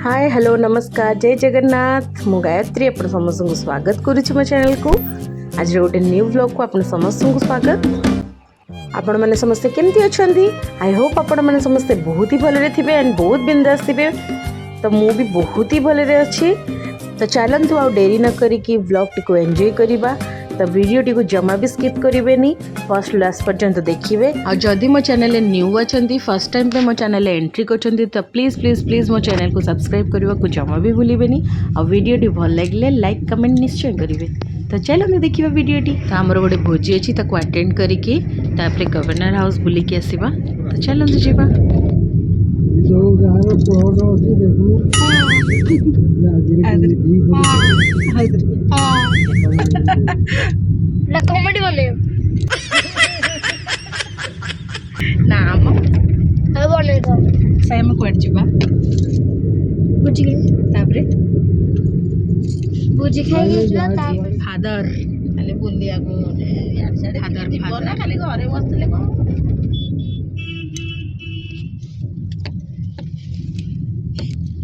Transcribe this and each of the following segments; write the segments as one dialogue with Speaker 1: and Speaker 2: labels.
Speaker 1: Hi hello नमस्कार जय जगन्नाथ मु गायत्री आप समस्त को स्वागत करुच्ची मो चैनल को। आज गोटे न्यू ब्लॉग को आप समस्त को स्वागत। आपण मैंने समस्ते केमती अच्छा आई होप आपण मैंने समस्ते बहुत ही भलरे थे एंड बहुत बिंदास थे। तो मु भी बहुत ही भलरे अच्छी। तो चलतु आ डेरी न करी ब्लॉग टी एंजॉय करवा। तो वीडियो टी को जमा भी स्किप करेंगे फर्स्ट लास्ट पर्यंत देखिए। और जदि मो चैनल न्यू अच्छा फर्स्ट टाइम पे मो चैनल एंट्री कर तो प्लीज प्लीज प्लीज मो चैनल को सब्सक्राइब करने को जमा भी भूलें। और वीडियो टी भल लगे लाइक कमेंट निश्चय करेंगे। तो चलो देखिए वीडियो टी। तो आमर गोटे भोजी अच्छी अटेंड करके गवर्नर हाउस बुलिकी आसवा। तो चलते जावा।
Speaker 2: कॉमेडी बने
Speaker 1: नाम
Speaker 2: बने तो
Speaker 1: सैम कुआड जीवा
Speaker 2: बुझी
Speaker 1: तापरे
Speaker 2: बुझी खाई गया तापर
Speaker 1: फादर
Speaker 3: खाली बुलिया को यार साडे
Speaker 1: फादर
Speaker 3: जीवन
Speaker 1: फादर
Speaker 3: ना खाली घरे बसले को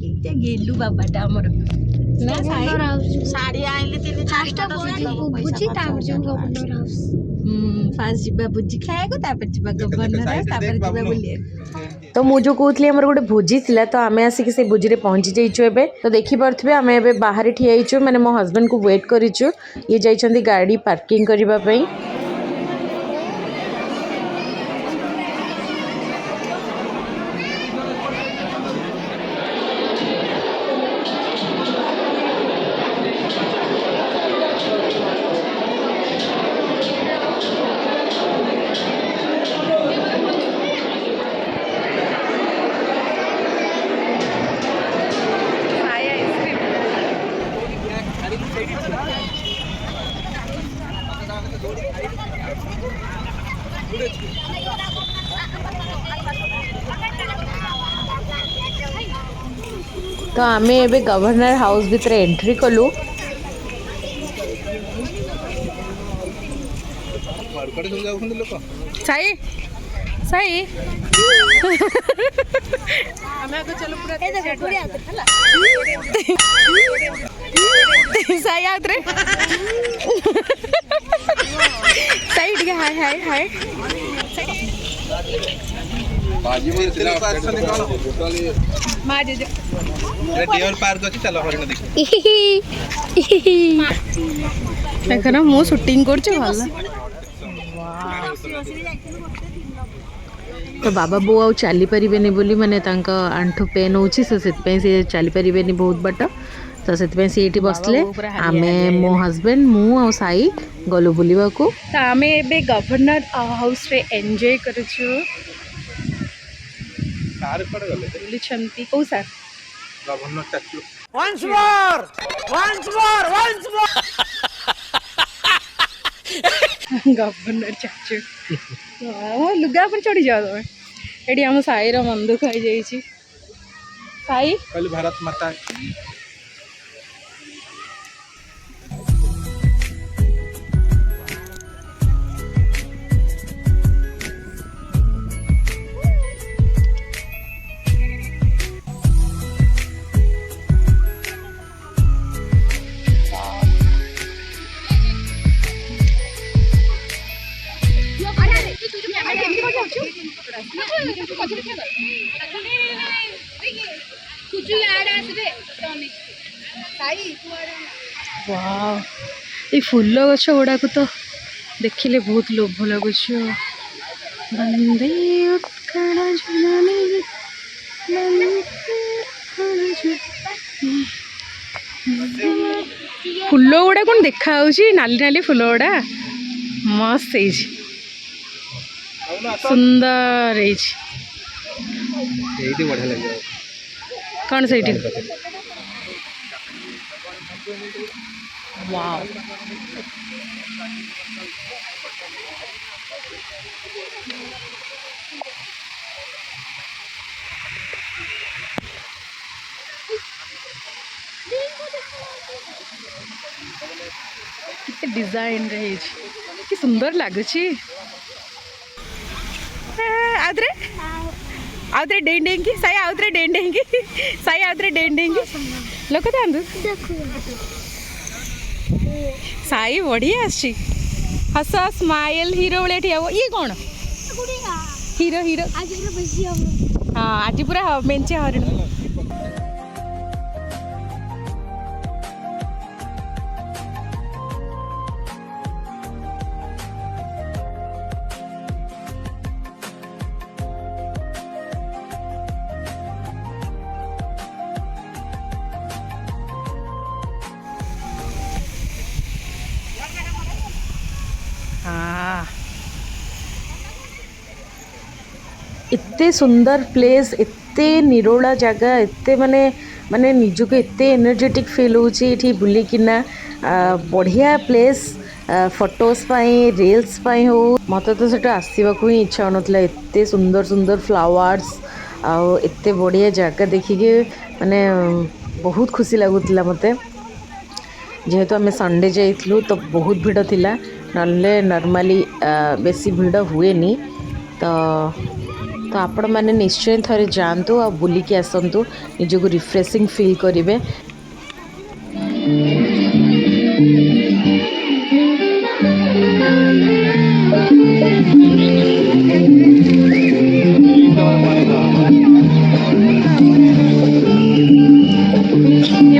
Speaker 1: इते गेलु बाबाटा हमर ना
Speaker 3: साड़ी आइले तीन
Speaker 2: फास्ट बुझी तापर जो गवर्नर हाउस
Speaker 1: फास्ट जीवा बुझी खाएको तापर जीवा गवर्नर हाउस तापर जीवा बुलिए। तो मु जो कहूली हमर गोटे भोजी थिला तो आमे आसिक से भोजी रे पहुंची जाइछु एबे। तो देखि परथबे आमे एबे बाहर ठिया आइछु माने मो हस्बैंड को वेट करिछु। ये जाइछंती गाड़ी पार्किंग करबा पई। तो आमे एबे गवर्नर हाउस भीतर एंट्री कलु। साई साई साई आत्रे साई ठीक है। हाय हाय हाय
Speaker 4: बाजी में तेरा
Speaker 1: मां जे
Speaker 4: डियर पार्क अछि चलो हरिण देखि
Speaker 1: देख ना मु शूटिंग कर भल। तो बाबा बो आ चली पारे बोली माने तांका आंठू पेन होची से चली पारे बहुत बाट। तो से सीट बसले आमे मो हस्बैंड मु आ साई गलु बुलिबा को। तो आमे एबे गवर्नर हाउस रे एंजॉय करछु।
Speaker 4: कार पड़ गले
Speaker 1: बुली छंती को sir
Speaker 4: governor statue
Speaker 5: Once more! Once more! Once more!
Speaker 1: Governor चाचू लुगा पर चढ़ी जाओ तुम। एडी हम साई रो मन दुख हो जाई छी। साई
Speaker 4: कल भारत माता वाह ये फूल गछ गुड़ाक तो देखिले बहुत लोभ लगुच। बंदे उत्कल जुलानी फूल गुड़ा कौन देखा नाली नाली फूल गुड़ा मस्त सुंदर बढ़िया लगे
Speaker 1: कौन से वाव कितने डिजाइन रही कि सुंदर लगुच आदरे
Speaker 4: आउ थे डें डें की साई आउ थे डें डें की साई आउ थे डें डें की लोक था साई बढ़िया आसी हस स्माइल हीरो भाया ठिया ये कौन हीरो हीरो हाँ आज पूरा मेंचे हरिण
Speaker 1: एते सुंदर प्लेस एते निरोला जगह एते माने माने निजको एते एनर्जेटिक फील होची बुलिकिना बढ़िया प्लेस फोटोज रील्स हो मत तो से आसवा को ही इच्छा होना एते सुंदर सुंदर फ्लावर्स आउ एते बढ़िया जगह देखिके माने बहुत खुशी लगुला मते जेहेतु आम संडे जाइलु तो बहुत भिड़ थिला नले नॉर्मली बेसी भिड़ हुए नी तो आपण मैंने निश्चय थे जातु आ बुलिकी आसतु निजको रिफ्रेशिंग फील करेंगे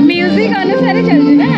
Speaker 4: म्यूजिक अनुसार चलती ना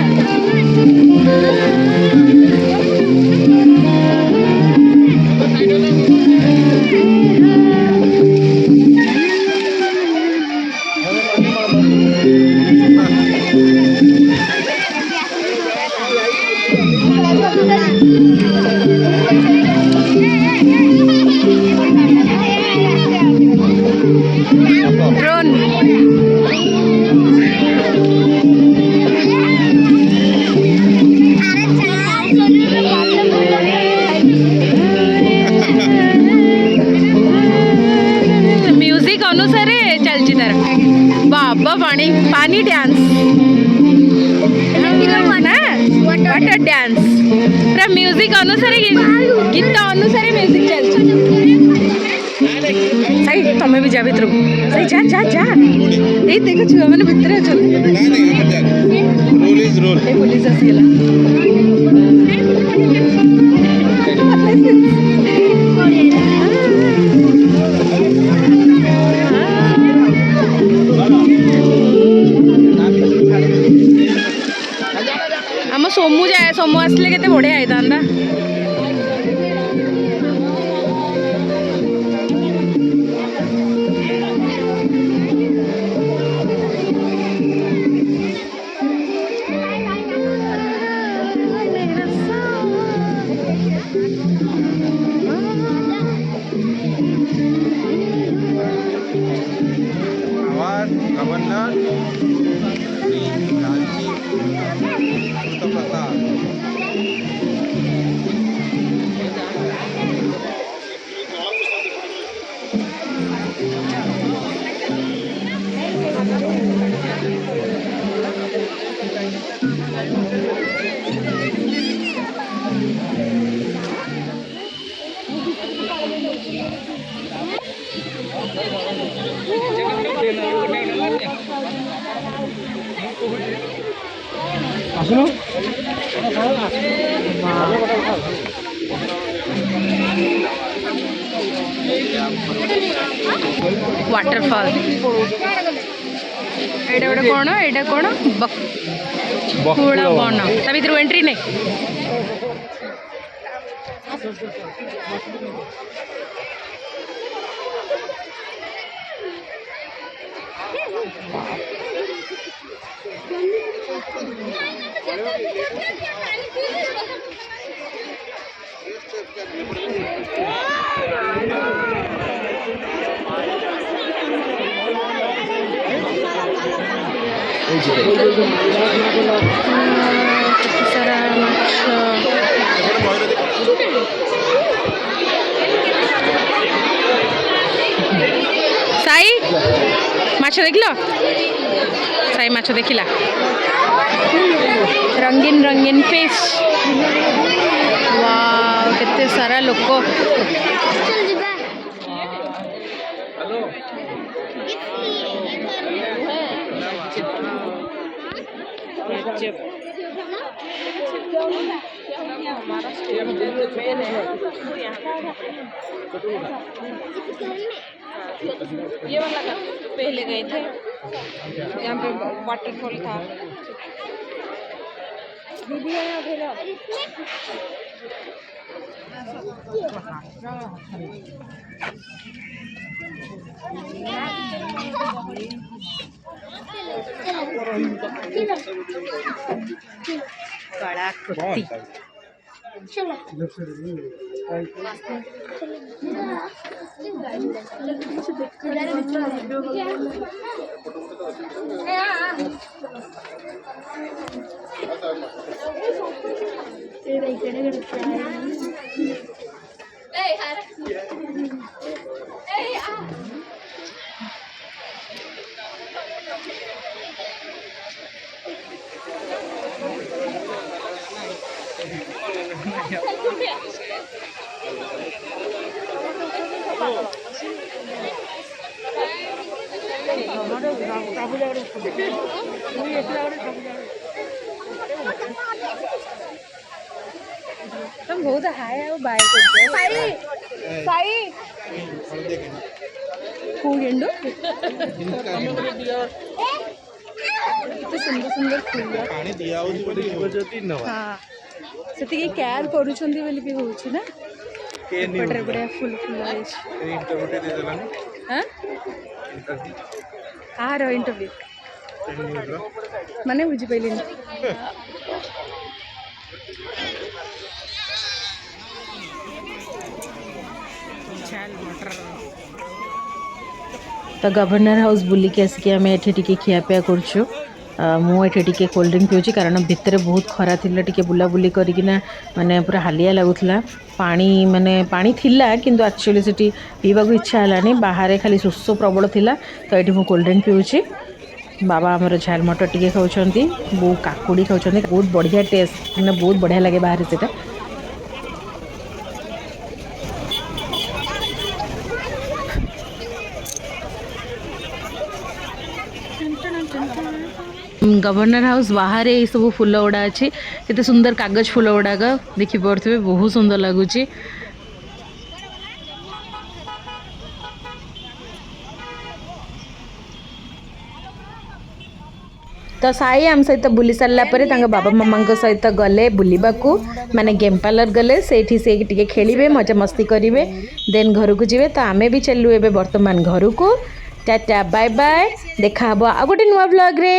Speaker 4: म्यूजिक अनुसार चलची तार बाबा पानी पानी डांस ना वाटर डांस पूरा म्यूजिक अनुसार गीत अनुसार म्यूजिक चलची साई तमें भी जा भीतर साई जा जा जा ए देखो छुआ मैंने भीतर अच्छा पुलिस आसीगला आम सोमू जाए सोमू आसले केते बढ़िया होता
Speaker 6: गवर्नर
Speaker 5: আসুন
Speaker 4: वाटरफॉल एटा गोटे कौन एटा कौन बकुड़ा बन ता भीतर एंट्री नहीं सारा साई माछ देख लो साई माछ देखिला रंगीन रंगीन फिश वाव केते सारा लोक हमारा स्टेडियम मेन है ये वाला का पहले गए थे यहाँ पे वाटरफॉल था दीदी है बड़ा कुत्ती तुम बहुत हाय है बाय करते साई साई पूगेंडो तो सुंदर सुंदर फूल
Speaker 6: पानी दिया होची बोली बजती न
Speaker 4: हां सेति के केयर करूछंदी बोली भी होची ना
Speaker 6: के नी
Speaker 4: बड़े बड़े फूल फूल है
Speaker 6: इंटरव्यू दे देलानी
Speaker 4: हां
Speaker 6: इंटरव्यू
Speaker 4: आरो इंटरव्यू
Speaker 6: न्यूज रो
Speaker 4: माने बुझी पइलिन
Speaker 1: तो गवर्नर हाउस बुलिक आसिक आम ये खियापिया करुँ मुझे कोल्ड ड्रिंक पीऊँ कारण भितर बहुत खरा थिला टिके बुलाबुली करना माने पूरा हालिया लगुला पानी माने पानी थिला किंतु एक्चुअली सेठी पीवा को इच्छा है बाहर खाली शोष प्रबल थिला तो ये मुझे कोल्ड ड्रिंक पीऊँ बाबा आमर झाल मटर टिके खाऊँ बो काकुड़ी खाऊँ बहुत बढ़िया टेस्ट मैंने बहुत बढ़िया लगे बाहर से गवर्नर हाउस बाहर ये सब फूल गुड़ा अच्छी केते सुंदर कागज फूल गुड़ाक देखी पड़े बहुत सुंदर लगुच तो साई आम सहित बुली सारापर बाबा मामा सहित गले बुलवाक माने गेम पार्लर गले से खेलिए मजा मस्ती करेंगे देन घर को जी तो आमे भी चलू ए बर्तमान घर को टाटा बाय बाय देखा आ गोटे नुआ ब्लॉग रे।